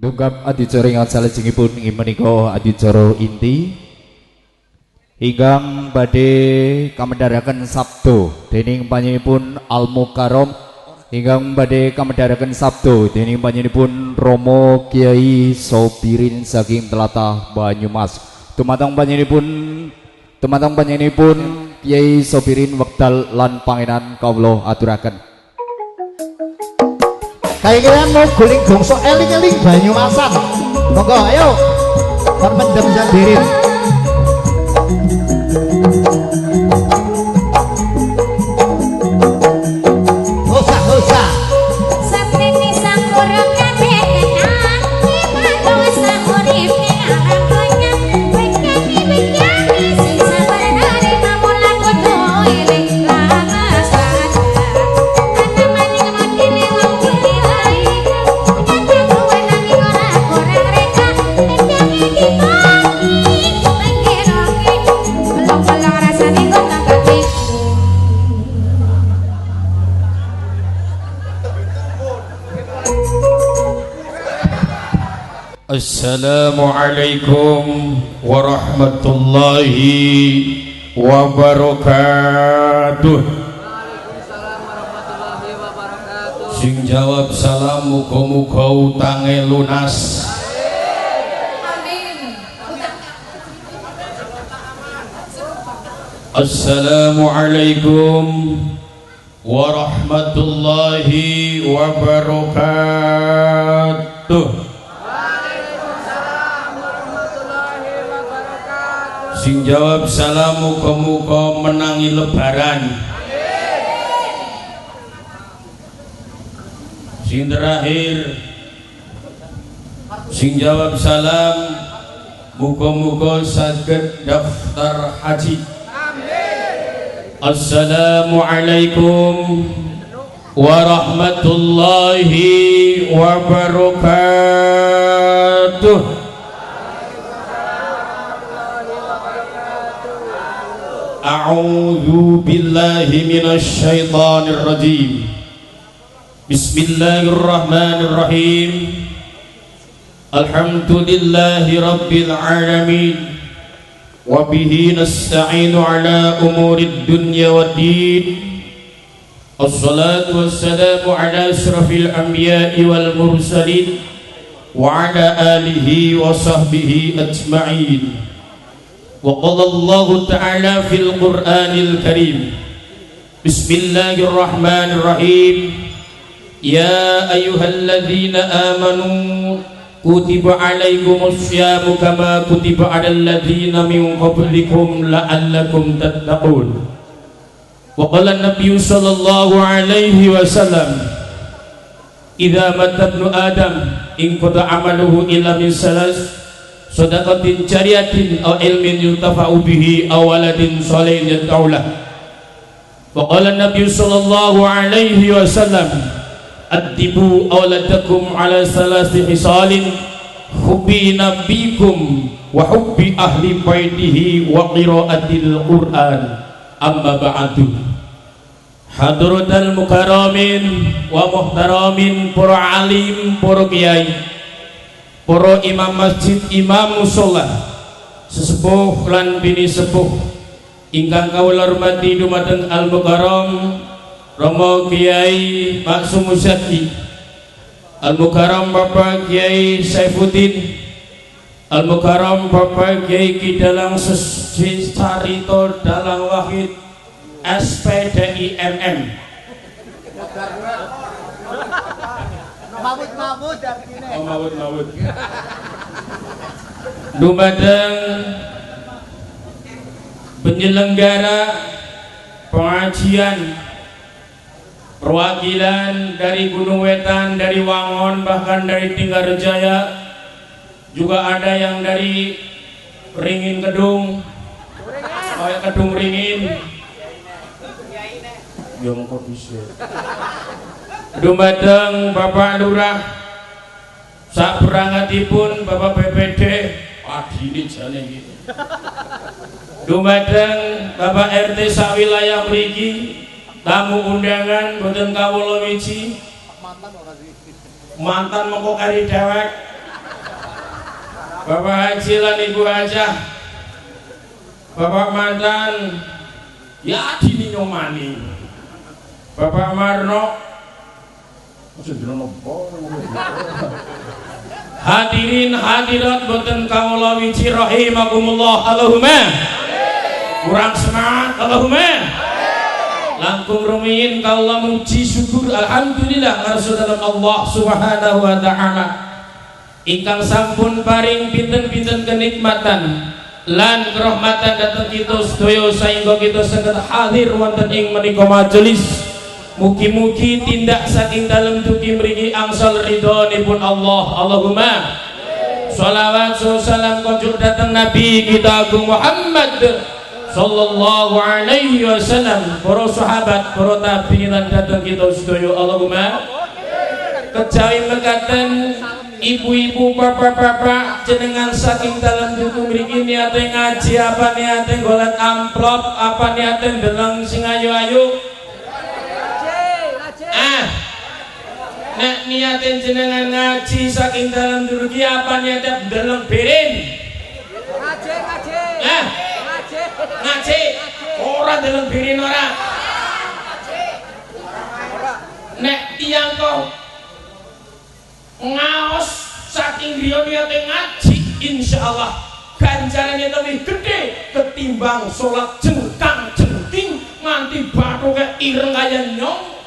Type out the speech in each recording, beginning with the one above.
Tunggap adicara ingkang salajengipun inggih menika adicara inti ingkang badhe kamedharaken sabda dening panjenenganipun Al Mukarram ingkang badhe kamedharaken sabda dening panjenenganipun Romo Kiai Sobirin saking tlatah Banyumas. Dumateng panjenenganipun Kiai Sobirin wekdal lan pangenan kawula aturaken. Kayaknya mau guling gongso eling-eling Banyumasan. Monggo ayo terpendam sendiri. Hosa. Seperti sang burung kadekan, iman sang urip ning alam donya. Begani sing sabar nare mamula kudu eling lawas ada. Ana maning modele wong cilik, nyata kuwe nang ora reka. Endange dipangi, pengeroke, belum-belum rasane gonta kaki. Assalamualaikum warahmatullahi wabarakatuh. Sing jawab salam muga-muga utange lunas. Assalamualaikum warahmatullahi wabarakatuh. Sing jawab salam muga-muga menangi lebaran. Sing terakhir sing jawab salam muga-muga saged daftar haji. Assalamualaikum warahmatullahi wabarakatuh. A'udzu billahi minasy syaithanir rajim. Bismillahirrahmanirrahim. Alhamdulillahi rabbil alamin. Wa bihi nasta'inu ala umurid dunya waddin. Wassalatu wassalamu ala asyrafil anbiya'i wal mursalin wa ala alihi wa sahbihi ajma'in. وقال الله تعالى في القرآن الكريم بسم الله الرحمن الرحيم يا أيها الذين آمنوا كتب عليكم الصيام كما كتب على الذين من قبلكم لعلكم تتقون وقال النبي صلى الله عليه وسلم إذا مات ابن آدم انقضى عمله إلا من ثلاث sadaqatin jariyatin aw ilmin yuntafa'u bihi aw waladin shalihin yad'u lahu. Wa qala an-nabiy sallallahu alaihi wasallam addibu awladakum ala salasi hisalin hubbi nabikum wa hubbi ahli baitihi wa qiraatil qur'an amma ba'du. Hadratal mukarramin wa muhtaramin para alim para kiai para imam masjid, imam mushola, sesepuh lan bini sepuh ingkang kawula hormati dumateng Al Mukarram Romo Kiai Maksum Muzaki, Al Mukarram Bapak Kiai Saifuddin, Al Mukarram Bapak Kiai Kidalang Sarito Dalang Wahid SPDIMM. Mawud artine. Oh, mawud. Dumateng penyelenggara pengajian perwakilan dari Gunung Wetan, dari Wangon, bahkan dari Tinggarjaya, juga ada yang dari Ringin Kedung, Kedung Ringin. Yang kok bisa. Dumateng Bapak Lurah sak perangkatipun Bapak BPD adine jane iki. Dumateng Bapak RT sak wilayah mriki, tamu undangan boten kawula wiji. Mantan mengko kari dewek. Bapak Haji lan Ibu Hajah, Bapak mantan ya dini nyomani, Bapak Marno, hadirin hadirat boten kawula wiji rahimakumullah. Allahumma kurang semangat. Allahumma langkung rumiyin kawula muji syukur alhamdulillah ngarsa dalam Allah subhanahu wa ta'ala ingkang sampun paring pinten-pinten kenikmatan lan kerahmatan dhateng kita sedaya saengga kita saged hadir wonten ing menika majelis. Mugi-mugi tindak saking dalem dugi mriki angsal ridhonipun Allah. Allahumma sholawat salam konjuk dhateng Nabi kita Agung Muhammad sallallahu alaihi wasallam, para sahabat, para tabi'in lan dhateng kita sedaya. Allahumma kejawi mekaten ibu-ibu, bapak-bapak jenengan saking dalam duku mriki niate ngaji apa niate golek amplop apa niate ndeleng sing ayu-ayu. Nek niate jenengan ngaji saking dalam duku apa niate ndeleng berin. Ngaji ora ndeleng berin ora. Nek tiyang kok ngaos saking griya niate ngaji insyaallah ganjarane lebih gede ketimbang salat jengkang jenting nganti bathuke ireng kaya nyong.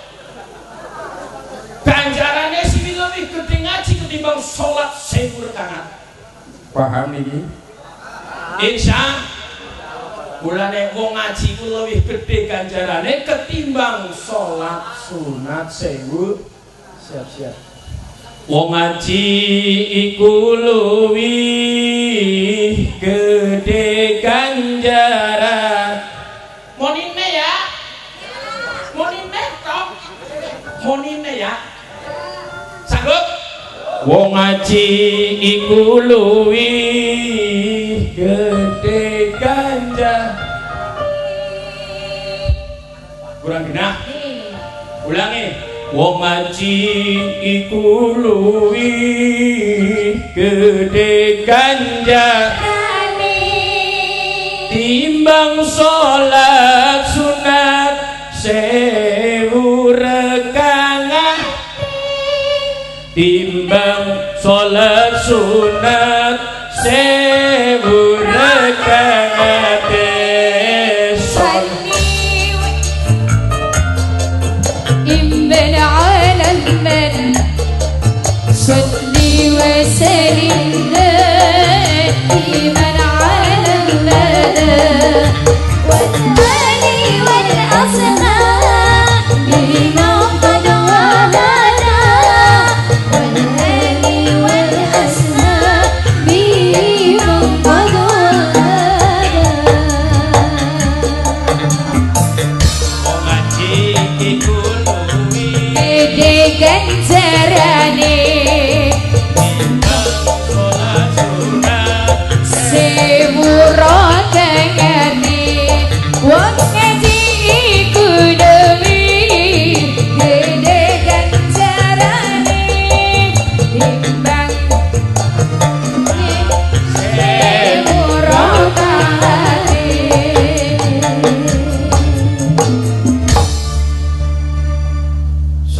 Ganjarane sing lebih gede ngaji ketimbang salat 1000 rakaat. Paham iki? Insya mulane wong ngaji ku lebih gede ganjarane ketimbang salat sunat 1000. Siap-siap. Wong ngaji iku luwih gede ganjaran. Monine ya. Monine tok. Monine ya. Sanggup? Wong ngaji iku luwih gede ganjaran. Kurang genah. Ulangi. Wong ngaji iku luwih gede ganjarane timbang salat sunat 1000 rakaat, timbang salat sunat 1000 rakaat. صلي وسلم دائما على الندى والآل والأصحاب بما قد ولنا والآل والأصحاب بما قد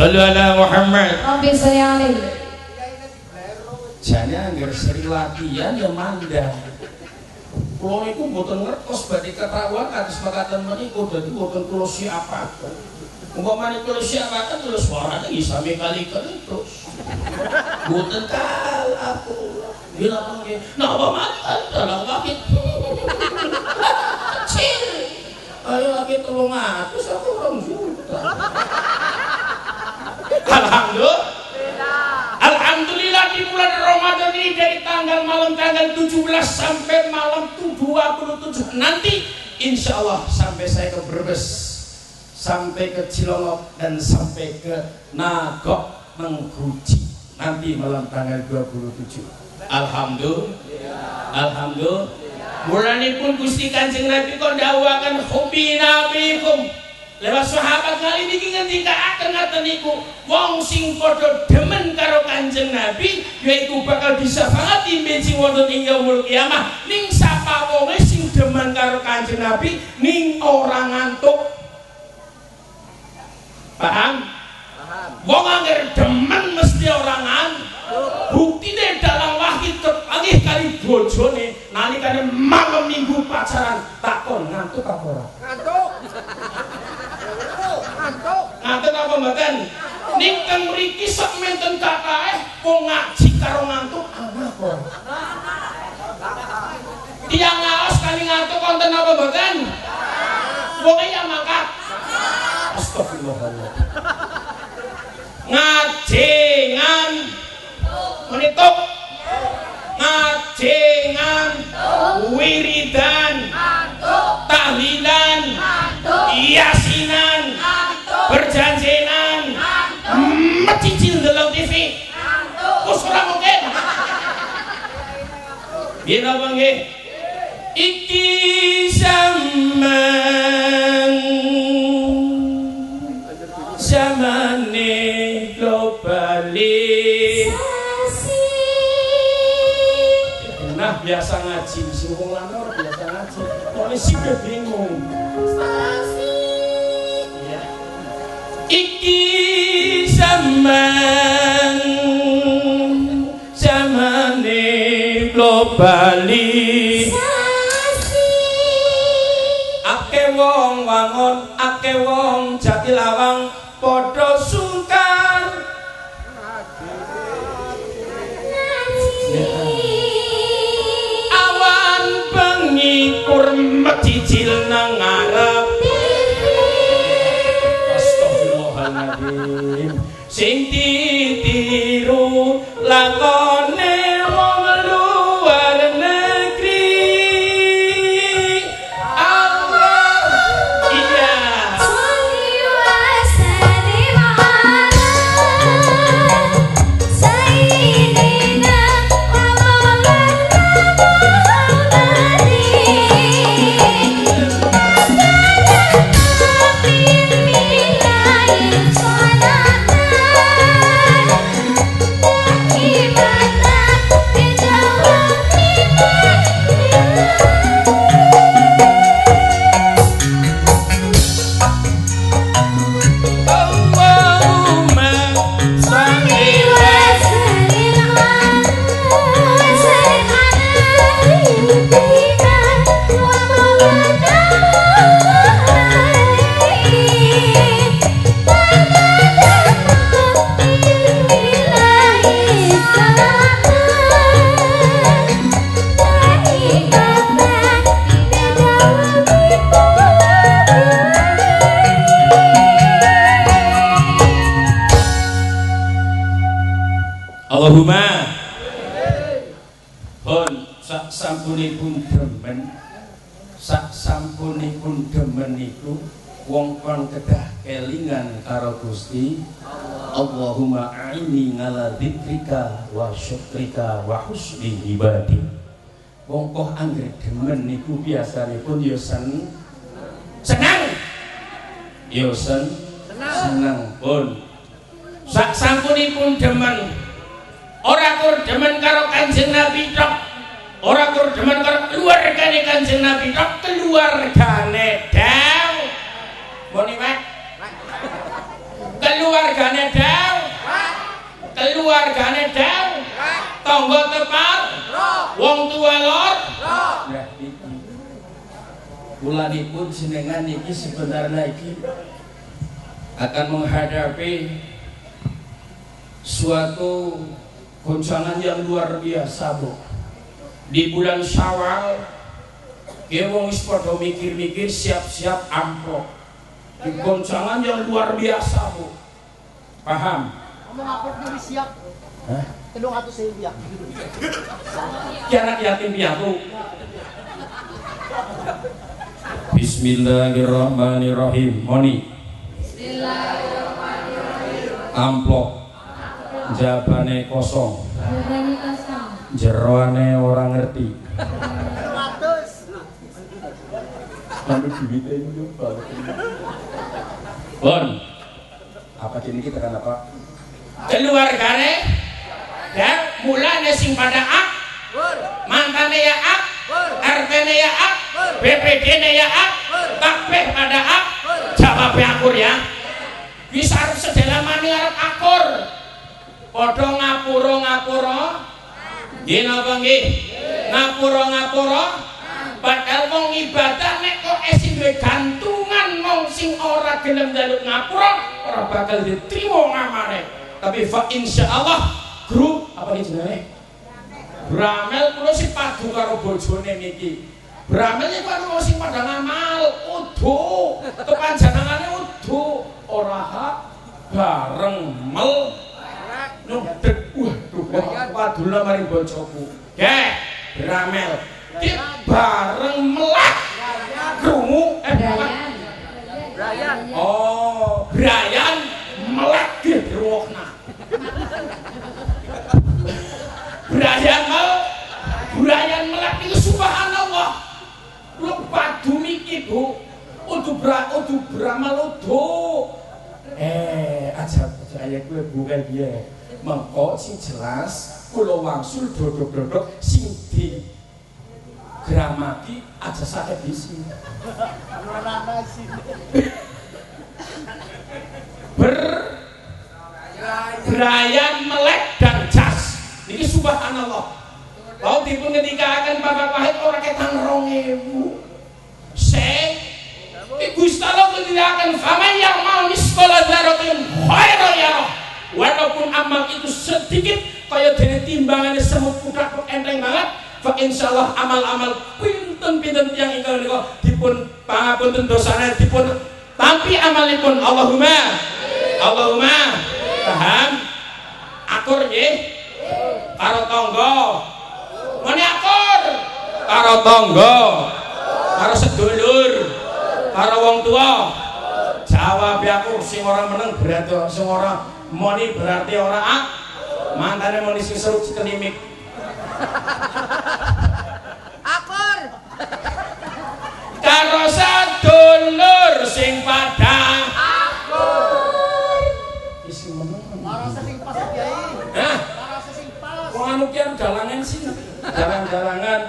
Sallu ala Muhammad. Rabbi sholli alaihi. Jane anggar sering latihan ya mandang. Kulo niku mboten ngertos badhe ketahuan kados makaten menika dadi mboten kula siapaken. Umpamane kula siapaken terus suarane sami kali terus. Mboten kalah kula. Bila mangke napa mati dalam wakit. Cil. Ayo lagi 300 aku 2 juta. Alhamdulillah di bulan Ramadan ini dari malam tanggal 17 sampai malam 27 nanti insya Allah sampai saya ke Brebes, sampai ke Cilongok dan sampai ke Nagok Mengguji nanti malam tanggal 27. Alhamdulillah bulanipun Gusti Kanjeng Nabi kok dawuhaken hubbi nabikum Lewat sahabat kali niki ngendikaaken ngaten niku, wong sing padha demen karo Kanjeng Nabi yaiku bakal disafaati benjing wonten ing yaumul kiamah. Ning sapa wonge sing demen karo Kanjeng Nabi ning ora ngantuk. Paham? Wong angger demen mesti ora ngantuk. Buktine dalam wahid kepanggih kali bojone nalikane malam minggu pacaran takon ngantuk apa ora? Ngantuk apa mboten? Ning teng mriki sak menten kakae wong ngaji karo ngantuk ana apa? Tiyang ngaos kali ngantuk wonten apa mboten? Wonge ya mangkat. Astagfirullahaladzim. Ngajengan menituk ngajengan wiridan tahlilan yasinan berjanjenan mecicil dalam TV wis ora mungkin yen apa nggih iki zamane globali nah biasa ngaji sing wong lanang biasa ngaji kok sing bingung iya iki zamane globali akeh wong wangun akeh wong Jatilawang padha sungkan awan bengi kur mecicil nang ngarep astagfirullahaladzim sing ditiru lakone wong luar negeri Allah iya Allahumma pun sak sampunipun demen niku wong kon kedah kelingan karo Gusti Allahumma aini ngala dzikrika wa syukrika wa husni ibadi wong kok anggere demen niku biasanipun ya seneng ya seneng pun sak sampunipun demen ora kur demen karo Kanjeng Nabi tok ora kur demen karo keluargane Kanjeng Nabi tok keluargane daw moni Pak keluargane daw tangga tepat wong tua lor nah iki kulanipun jenengan iki sebenarnya iki akan menghadapi suatu goncangan yang luar biasa Bu di bulan Syawal ya wong wis padha mikir-mikir siap-siap amplop di goncangan yang luar biasa Bu paham? Ngomong amplop dulu siap hah? 300.000 rupiah kira yatim piatu Bismillahirrahmanirrahim moni Bismillahirrahmanirrahim amplop jabane kosong jeroane orang ngerti ambil duitnya itu Bon. Apa jenis kita kan apa? Keluargane ya mulane sing pada ak, mantane ya ak, RT-ne ya ak, BPD-ne ya ak, kabeh pada ak. Jawab akur ya. Wis arep sedelamane arep akur. Padha ngapura-ngapura. Nggih napa nggih? Ngapura-ngapura. Padahal wong ibadah nek kok esih duwe gantungan wong sing ora gelem njaluk ngapura, ora bakal diterima ngamane. Tapi fa insyaallah grup apa iki jenenge? Bramel kula sing padu karo bojone niki. Bramel iki karo wong sing padha ngamal, udu. Kepanjenengane udu ora hak bareng mel nyedek. Waduh, padula maring bojoku. Nggih, Bramel. Ki bareng melak krungu Brian. Oh, Brian melak ki ruwokna. Brian melak itu subhanallah. Lu padu niki, Bu. Udu bramal udu. Aja ayah kowe bukan dia. Mengko sing jelas kula wangsul dodok-dodok sing di gramati aja sakit di sini. Brian melek dan jas. Ini subhanallah. Lalu dipun ketika akan Bapak Wahid orang ketang 2000. Gusti Allah ketika akan faman yang mau miskola dzarratin khairan yarah. Walaupun amal itu sedikit kaya dene timbangannya semut kudak enteng banget. Fa insyaallah amal-amal pinten-pinten tiyang ingkang menika dipun pangapunten dosane dipun tampi amalipun. Allahumma paham akur nggih karo tangga mene akur karo tangga karo sedulur karo wong tua. Jawab aku sing ora meneng berarti sing ora moni berarti ora ak mantane moni sing seru cikelimik. Akur. Karo sadulur sing padha Akur. isi meneng. Karo sing pas Kyai. Hah? Karo sing pas. Wong anu ki dalangan sih. Dalang-dalangan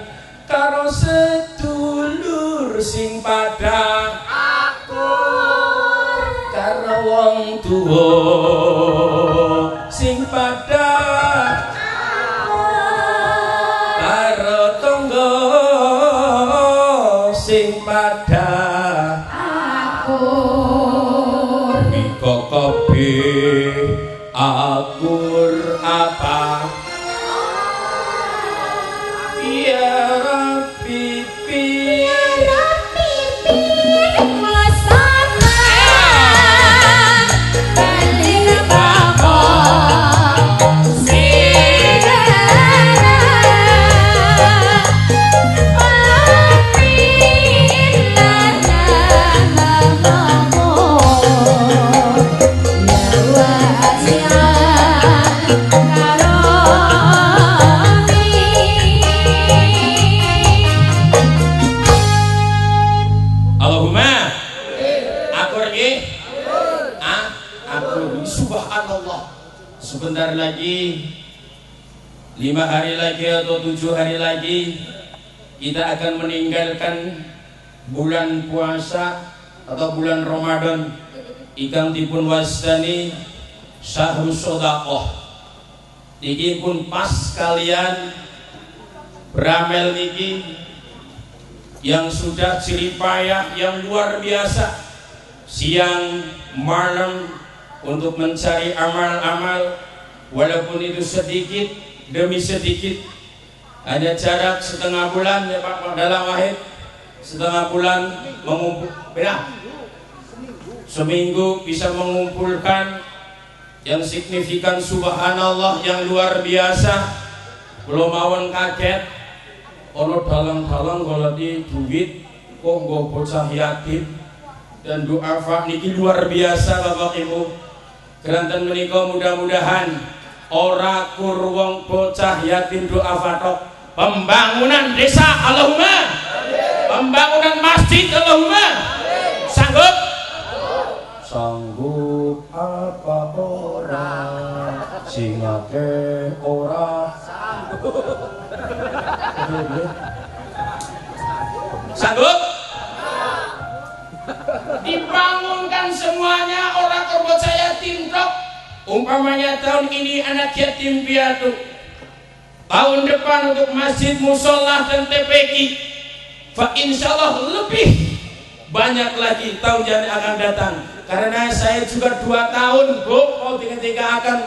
karo sedulur sing padha Akur. karo wong tuwa sing padha karo tangga sing padha Akur. nika kabeh akur apa ya Rabbi sebentar lagi 5 hari lagi atau 7 hari lagi kita akan meninggalkan bulan puasa atau bulan Ramadan ikang dipun wastani syahrus shadaqah. Iki pun pas kalian beramel niki yang sudah jeripayah yang luar biasa siang malam untuk mencari amal-amal walaupun itu sedikit demi sedikit, hanya jarak setengah bulan ya Pak dalam Wahid, setengah bulan mengumpul seminggu bisa mengumpulkan yang signifikan. Subhanallah yang luar biasa. Belum mawon kaget ono dalang-dalang golati duit kok nggo bocah yatim dan doa niki luar biasa Bapak Ibu. Keranten menika mudah-mudahan ora kur wong bocah yatim doa fatok, pembangunan desa Allahumma, pembangunan masjid Allahumma. Sanggup? sanggup apa ora sing akeh ora sanggup dibangunkan semuanya orang korban saya timtok umpamanya tahun ini anak yatim piatu tahun depan untuk masjid musola dan TPQ fa insyaallah lebih banyak lagi tahun yang akan datang karena saya juga 2 tahun Bu mau tiga akan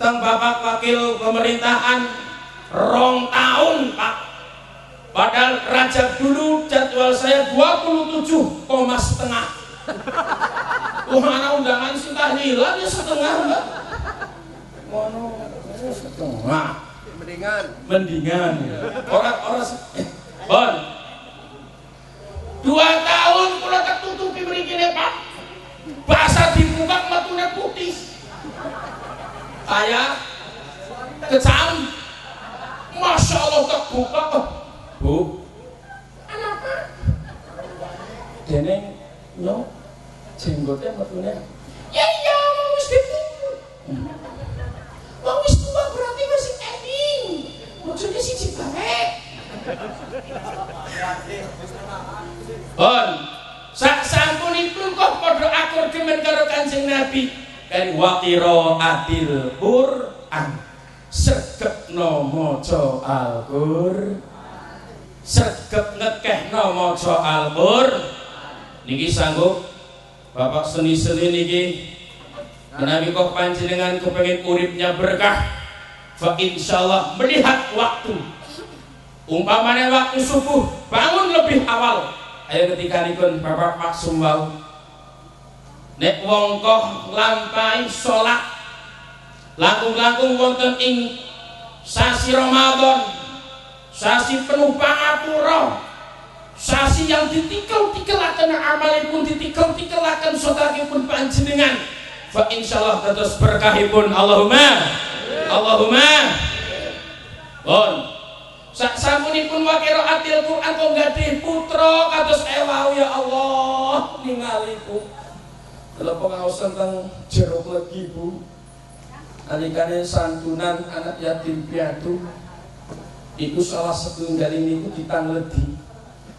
teng Bapak Wakil Pemerintahan 2 tahun Pak padahal Rajab dulu jadwal saya 27,5 mana undangan sih tahlilan ya setengah Mbak mana setengah mendingan orang Bon 2 tahun kula tertutupi mriki Pak bahasa dibuka matune putih saya kecam Masya Allah terbuka Bu kenapa deneng no jenggotnya matune ya iya wis dipuput wis tua berarti masih ending maksudnya siji bae Bon sasampunipun kok padha akur demen karo Kanjeng Nabi kan waqira atil Quran sregepno maca Al-Qur'an sregep ngekehno maca Al-Qur'an niki sanggup Bapak seni-seni niki menawi kok panjenengan kepengin uripnya berkah fa insyaallah melihat waktu umpamanya waktu subuh bangun lebih awal ayo ketika nikun Bapak maksum wau nek wong koh nglampahi salat langkung-langkung wonten ing sasi Ramadan sasi penuh pangapura sasi yang ditikel-tikelaken amalipun ditikel-tikelaken sedayapun panjenengan fa insyaallah dados berkahipun Allahumma bon sasampunipun waqiraatil Quran kok gadih putra kados ewau ya Allah ningaliku kalau pengawasan tentang jeruk lagi Bu alikane santunan anak yatim piatu itu salah satu dari niku ditangledi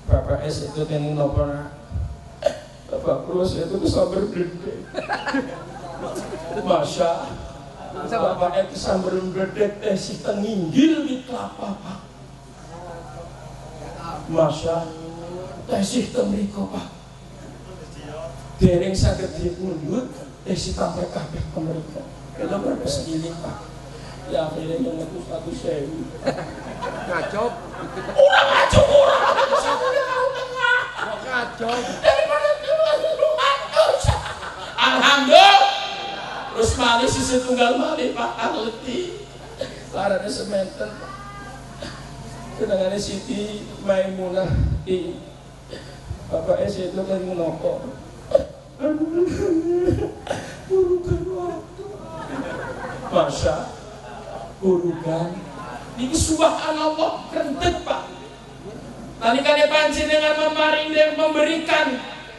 Bapak S itu tening napa Bapak Krus itu sabar gede Masya Bapak itu sabar gede teh si tenginggil di kelapa Pak Masya teh si temriko Pak dereng saged dipundhut teh si sampai kabeh temriko kita berapa segiling Pak ya akhirnya yang itu 100.000 Ngacop. Urang ngacop urang satu dia kau tengah Ngacop. daripada lu ngatus alhamdulillah terus malih si setunggal malih Pak Alti larane sementen sedangane Siti Maimunah i Bapak S itu kan menopok urukan waktu Masya urukan ini subhanallah rentet Pak nalikane panjenengan memberikan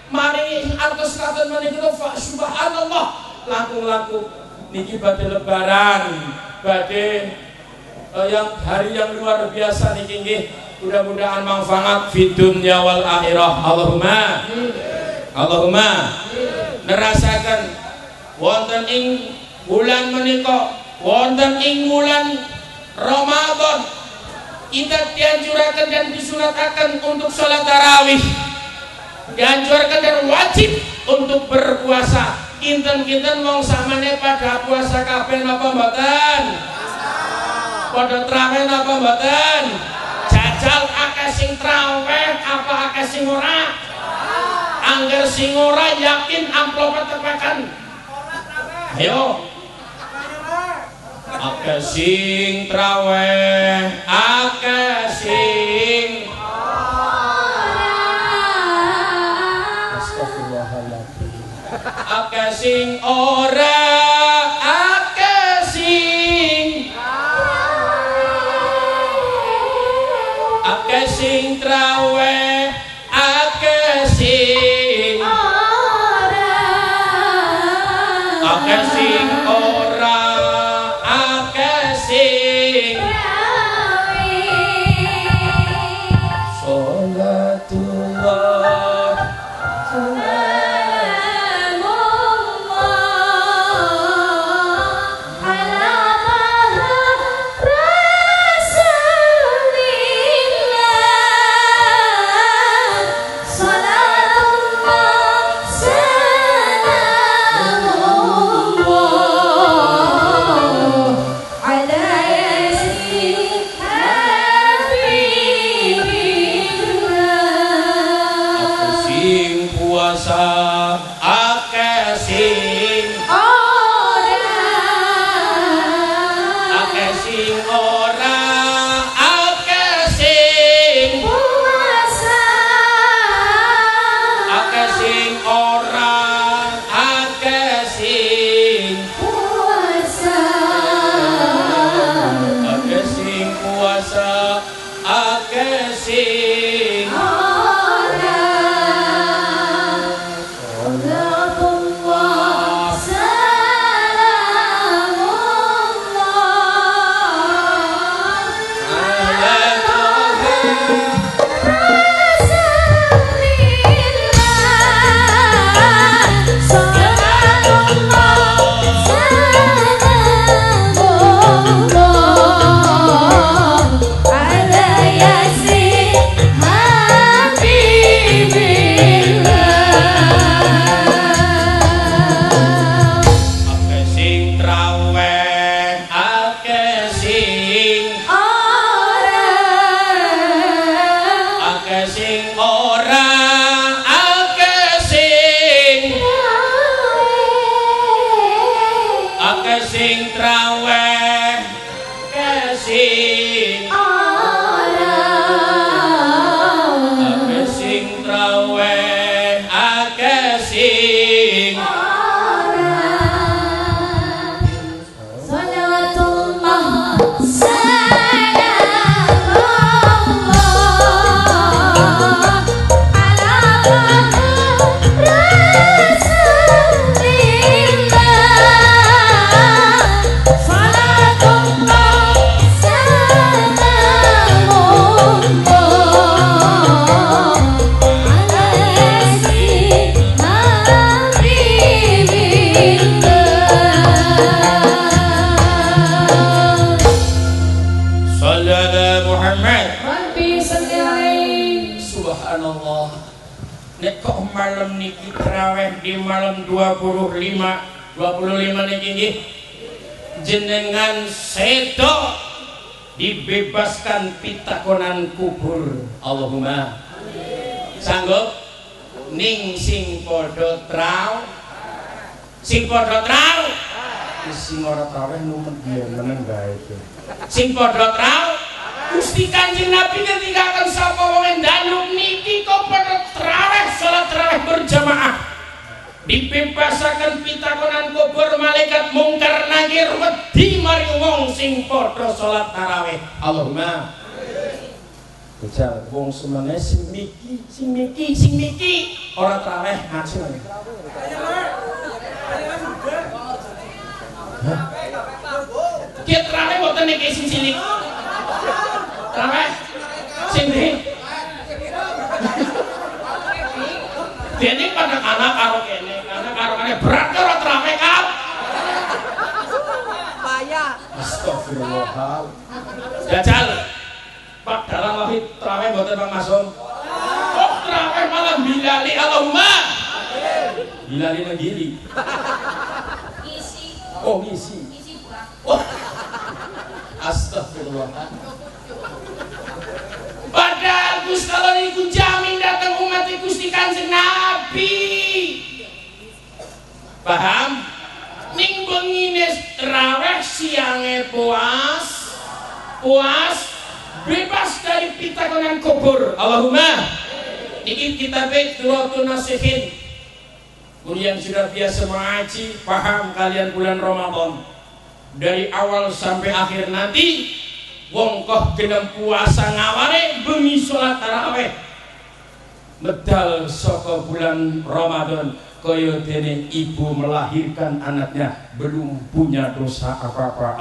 maringi artos katon maringi Pak subhanallah langkung-langkung niki badhe lebaran badhe yang hari yang luar biasa niki nggih mudah-mudahan manfaat fid dunya wal akhirah Allahumma nerasaken wonten ing bulan menika wonten ing bulan Ramadan kita dianjurkan dan disunatakan untuk sholat tarawih dianjurkan dan wajib untuk berpuasa kinten-kinten wong samane pada puasa kabeh napa mboten pada traweh napa mboten jajal akeh sing traweh apa akeh sing ora angger sing ora yakin amplop tepakan ayo akeh sing traweh akeh sing astagfirullahaladzim akeh sing ora akeh sing traweh akeh sing ora akeh sing ora akeh sing sholatullah akeh sing ora akeh sing puasa akeh sing ora akeh sing puasa akeh sing puasa akeh sing sing traweh kesing ora akeh sing traweh akeh sing ora salatullah salamullah ala nek kok malam niki traweh di malam 25 niki nggih jenengan sedo dibebaskan pitakonan kubur. Allahumma sanggup ning sing padha traw sing ora traweh numen biyen meneng bae sing padha traw Gusti Kanjeng Nabi ngendikaken sapa wong ndalu niki kok padha traweh salat traweh berjamaah dibebasaken pitakonan kubur malaikat mungkar nakir wedi maring wong sing padha salat tarawih. Allahumma bocah wong semene sing miki ora traweh ngaji wae. Ki traweh mboten niki sing cilik. Traweh sing ndi? Dene pada anak karo kene, anak karo kene berat karo traweh kap. Payah. Astagfirullah. Jajal. Pak dalam wahid traweh mboten Bang Masum. Kok traweh malah bilali Allahumma. Bilali nang diri. Isi. Oh, isi. Isi buah. Oh. Astagfirullah. Padahal Gus kalau niku jamin datang umat Gusti Kanjeng Nabi. Paham? Ning bengine traweh siange puas bebas dari pitakonan kubur. Allahumma. Niki kitabe Duratun Nasihin. Yang sudah biasa mengaji, paham kalian bulan Ramadan. Dari awal sampai akhir nanti wong koh geneng puasa ngaware bengi salat tarawih medal saka bulan Ramadan kaya dene ibu melahirkan anaknya belum punya dosa apa-apa.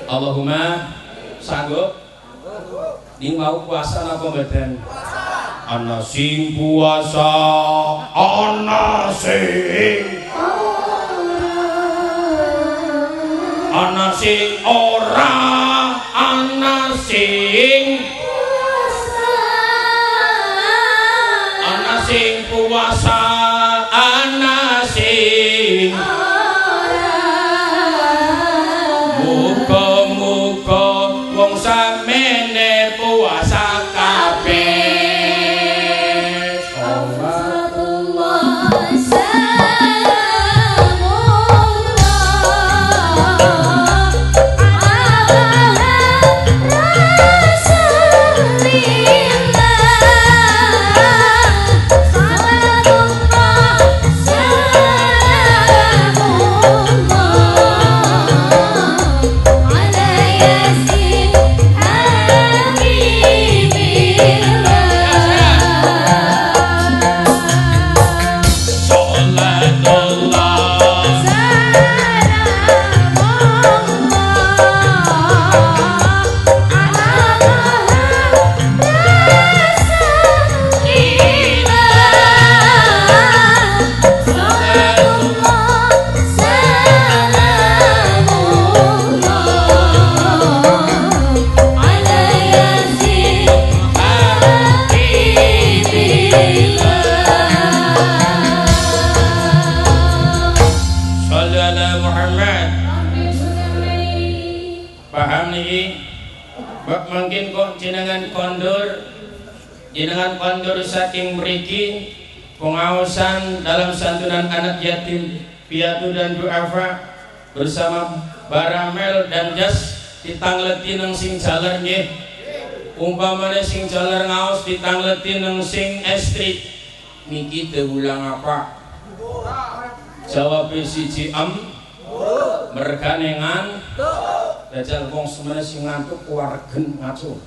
Allahumma sanggup ning mau puasa napa mboten? Ana sing puasa, ana sing ora, ana sing puasa, ana sing muga-muga wong samene puasa kabeh. Mungkin kok jenengan kondur saking mriki pengawasan dalam santunan anak yatim piatu dan duafa bersama Baramel dan Jas ditangleti nang sing jaler nggih. Umpamane sing jaler ngaos ditangleti nang sing estri niki teulang apa? Jawab siji mergane ngan dajal wong semene sing ngantuk kuwaregen ngaco.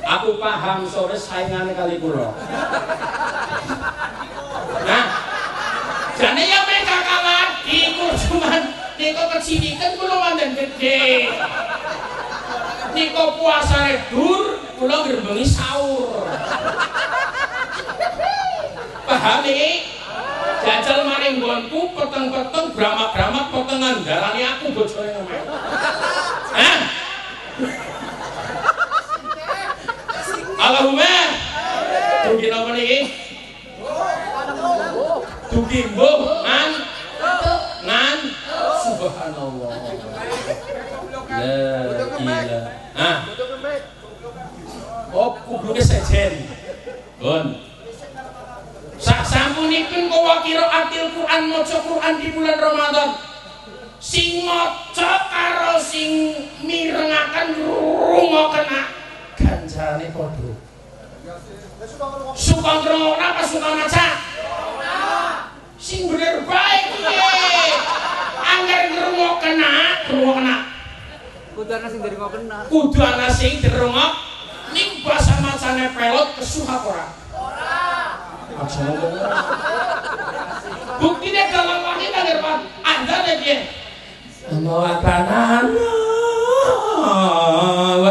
Aku paham sore saingane kali kula. Jane ya mereka kalah iku cuman niku kecilikan kula mandan gede. Niku puasane dur kula ngrebengi sahur. Paham iki? Jajal maring nggonku peteng-peteng bramak-bramak petengan darani aku bojone ngomong. Allahumma dugi napa niki? Dugi mbuh ngan subhanallah. La ilaha. Oh kubluke sejen. Sasampunipun kowe qiraatil Quran maca Quran di bulan Ramadan. Sing maca karo sing mirengaken rungoken ganjarane padha. Suka ngrungokna apa suka maca? Sing bener bae piye? Angger ngrungoken kudu ana sing dirungokna. Kudu ana sing dirungok ning basa macane pelot kesuh apa ora? Buktinya kalau wahid agar ada lagi Allahu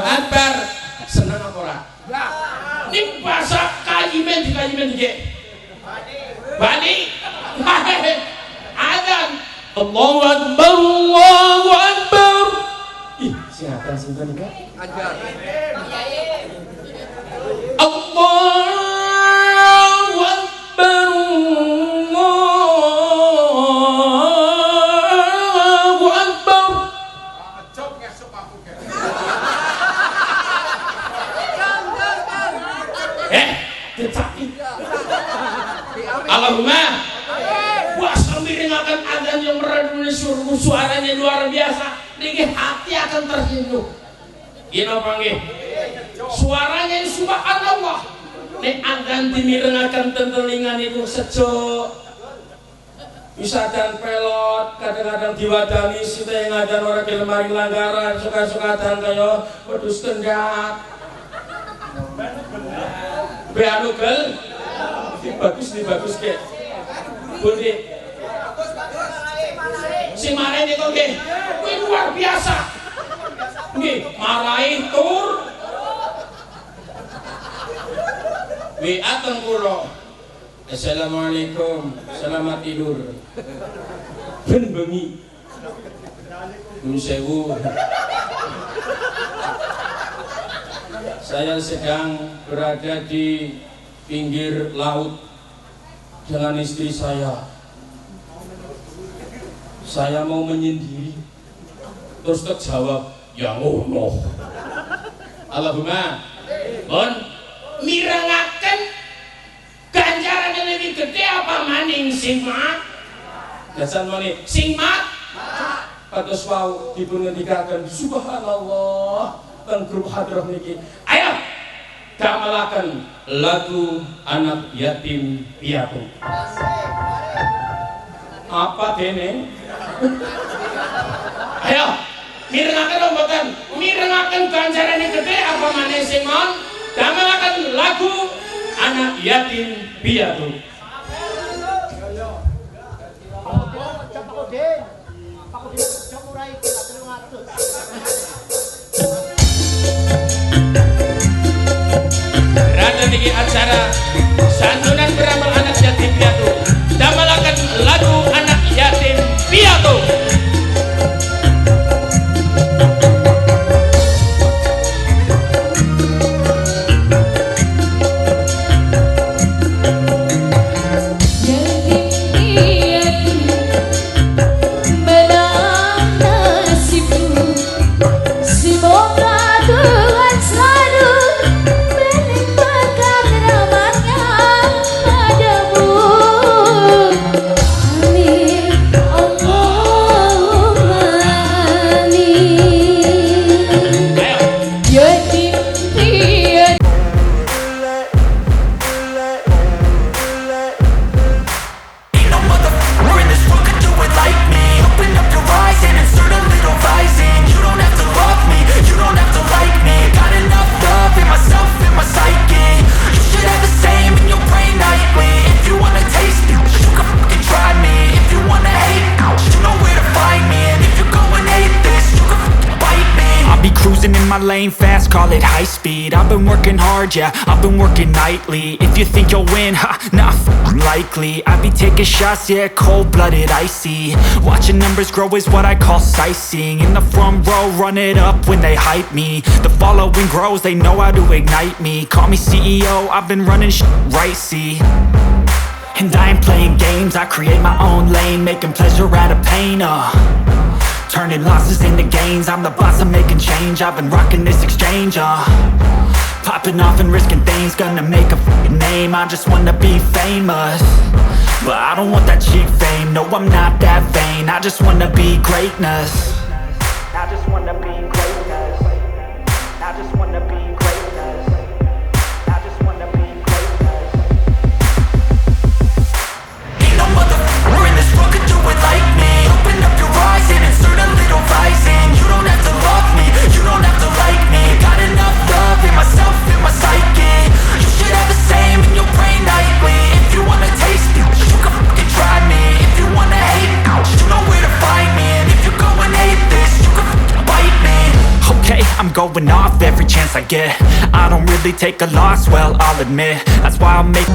Akbar senang apa ora? Ini bahasa kajimen dike Bani Adan Allahu Akbar ih siapa sih itu nih ajar Allahu Akbar Allahu Akbar Allahumma puasa miringakan adzan yang meradu suaranya luar biasa niki hati akan terhindar gini panggil suaranya subhanallah nek adzan dimirengaken ten telingan itu sejuk bisa dan pelot kadang-kadang diwadani sita yang ngadan orang gelem maring langgaran suka-suka dan kaya wedhus kendhat Be anu gel. Bagus ke. Budi. Si marahin itu nggih. Kuwi luar biasa. Nggih, marahin tur. WA teng kula. Assalamualaikum, selamat tidur. Ben bengi. Nun sewu. Saya sedang berada di pinggir laut dengan istri saya. Saya mau menyendiri. Terus terjawab, ya ngono. Allahumma, bon, mirengaken ganjaran yang lebih gede apa maning sing mat? Gasan maning sing mat. Kados wau dipun ngendikaken subhanallah teng grup hadrah niki. Ayo gamelaken lagu anak yatim piatu. Apa dene? Ayo mirengaken mboten? Mirengaken ganjarane gede apa maneh sing mon? Gamelaken lagu anak yatim piatu. Rada niki acara santunan beramal anak yatim piatu. Damelaken lagu anak yatim piatu. Lane fast, call it high speed. I've been working hard, yeah, I've been working nightly. If you think you'll win, ha, not likely. I be taking shots, yeah, cold-blooded, icy. Watching numbers grow is what I call sightseeing. In the front row, run it up when they hype me. The following grows, they know how to ignite me. Call me CEO, I've been running right, see. And I ain't playing games, I create my own lane, making pleasure out of pain, turning losses into gains. I'm the boss, I'm making change. I've been rocking this exchange, popping off and risking things. Gonna make a f***ing name. I just wanna be famous, but I don't want that cheap fame. No, I'm not that vain. I just wanna be greatness. I just wanna be greatness. I just wanna be greatness. I just wanna be greatness. Ain't no motherfucker in this world could do it like me. Open up your eyes and insert a little rising. You don't have to love me, you don't have to like me. Got enough love in myself, in my psyche. You should have the same in your brain nightly. If you wanna taste it, you can fucking try me. If you wanna hate, you know where to find me. And if you go and hate this, you can fucking bite me. Okay, I'm going off every chance I get. I don't really take a loss, well, I'll admit. That's why I'll make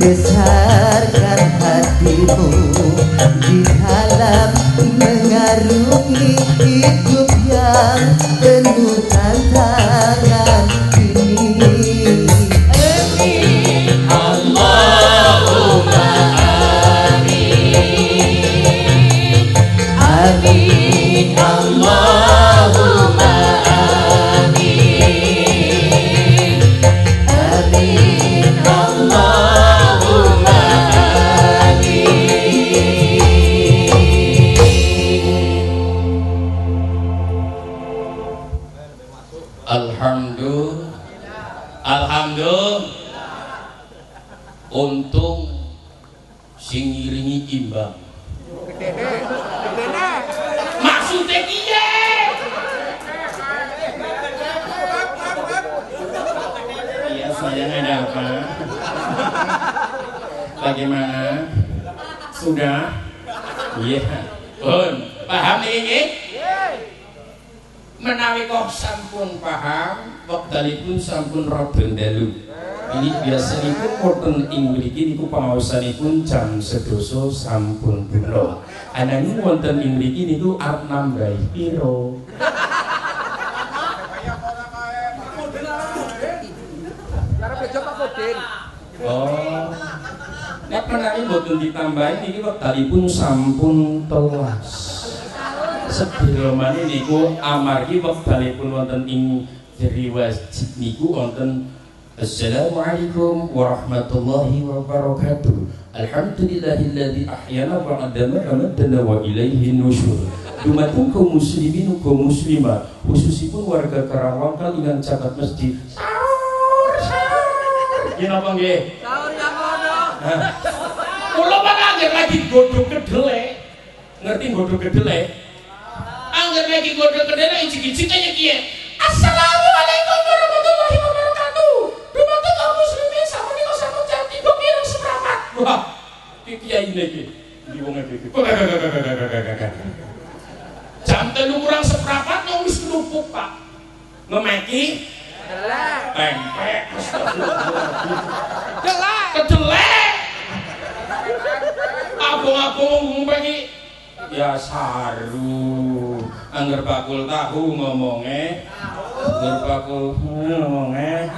besarkan hatimu di dalam mengarungi hidup yang penuh tantangan ini. Amin Allahumma amin. Amin Allahumma amin. Amin Allahumma Alhamdulillah. untung sing ngiringi imbang. Maksudnya kiye? Iya, saya ada apa? Bagaimana? Sudah? Iya. Paham ini? Menawi kok sampun paham, wektalipun sampun rada dalu. Ini biasanipun wonten ing mriki niku pangaosanipun jam 12 sampun bulan. Ananging wonten ing mriki niku arep nambahi piro? Cara bejo Pak Kodin. Oh. Nek menawi mboten ditambahi niki wektalipun sampun telas. Sedaya maneh niku amargi wektalipun wonten ing riwayat niku wonten Assalamualaikum warahmatullahi wabarakatuh. Alhamdulillahilladzi ahyana ba'da ma amatana wa ilaihi nusyur. Dumateng kaum muslimin kaum muslimah khususipun warga Karawang kalingan caket masjid. Sahur. Yen apa nggih? Sahur yang ono. Kula mangke lagi godhog kedele. Ngerti godhog kedele? Angger lagi godhog kedele ijik-ijik kaya kiye. Assalamualaikum warahmatullahi wabarakatuh. Dumateng kaum muslimin sapunika sampun jam 3 pirang seprapat. Wah, iki kiai iki. Iki wong iki. Jam 3 kurang seprapat wong wis lupuk, Pak. Ngemeki delek. Pempek. Delek. Kedelek. Abang-abang ngumpengi ya saru. Angger bakul tahu ngomongnya. Angger bakul ngomongnya.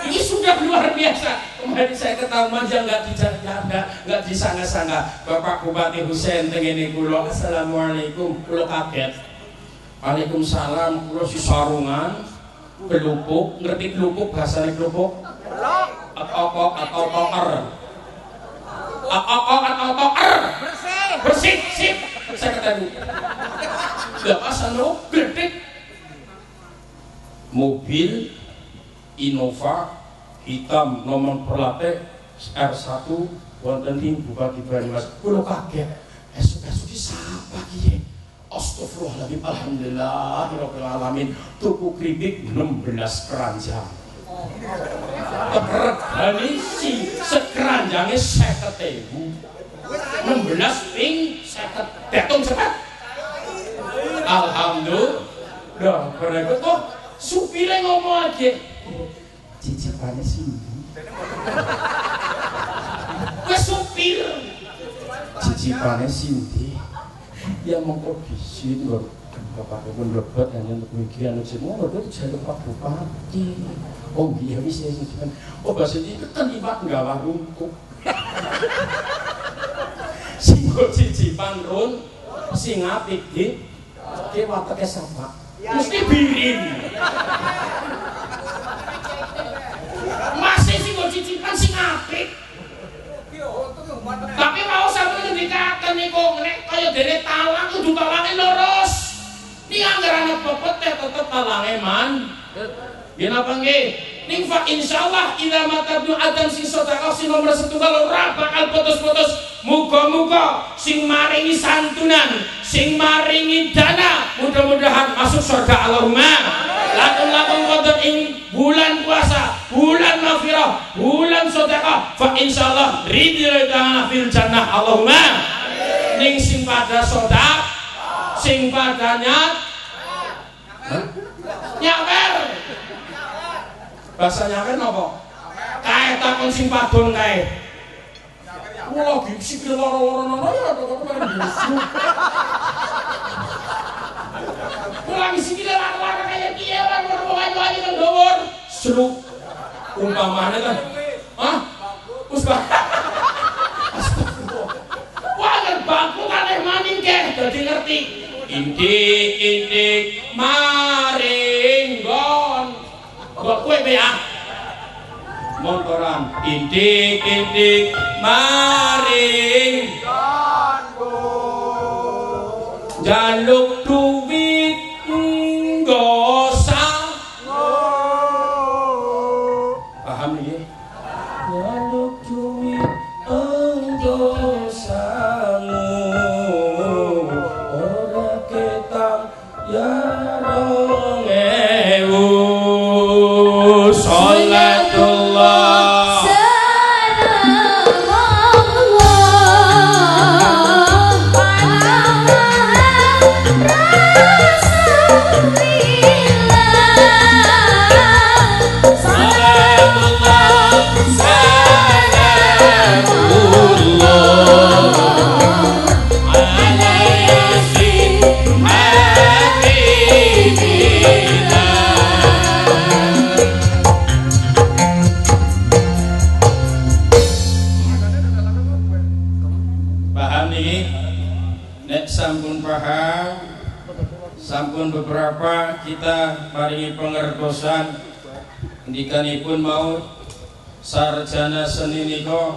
Ini sudah luar biasa. Kemarin saya ke Talmanjang nggak dijaga, nggak disangka-sangka. Bapak Bupati Husein tengene kulo. Assalamualaikum. Kulo kaget. Waalaikumsalam. Kulo si sarungan, kelupuk. Ngerti kelupuk bahasanya kelupuk? Atau bersih, sip. Saya ketemu. Gak pasang lo, gede. Mobil Innova hitam nomor perlate R1 wonten ing Bupati Banyumas. Kulo kaget. Esuk-esuk siapa kiye? Astagfirullahaladzim. Alhamdulillahirabbil alamin. Tuku keripik 16 keranjang. Regane si sekeranjange 50.000. 16 ping 50. Datung cepet. Alhamdulillah. Berikut kok supire ngomong lagi. Cicipane sindi. Wes supir. Cicipane sindi. Ya mongko bisin lho. Bapak pun lebet hanya untuk mikiran semua lebet jalur Pak Bupati. Oh iya wis ya kan. Oh bahasa ini kan iwak nggawa rungkuk. Sing cicipan run sing apik di wateke sapa? Mesti birin. Masih sing cicipan sing apik. Tapi mau sampe ngendikaken niku nek kaya dene talang kudu talange lurus. Ning anggarane pepet tetep talange man. Yen apa nggih? Ning fa insyaallah ila matabnu adam sing sedekah sing nomor 1 ora bakal putus-putus. Muga-muga sing maringi santunan, sing maringi dana mudah-mudahan masuk surga Allahumma. Lakon-lakon wonten ing bulan puasa, bulan maghfirah, bulan sedekah fa insyaallah ridho ta'ala fil jannah Allahumma. Ning sing pada sedekah, sing pada nyawer. Bahasa nyawer napa? Kae takon sing padon kae. Kula lagi sikil loro-loro ya kok main busuk. Kula lagi sikil loro-loro kaya piye wae kok wae-wae nang dhuwur. Seruk umpamane kan. Hah? Wis bah. Wah, bangku kalih maning keh dadi ngerti. Indik maringgon. Kok kowe be ah? Montoran indik maring jaluk duwit nggosa. Paham nggih? sampun paham, sampun beberapa kita paringi pengertosan ndikanipun mau sarjana seni nika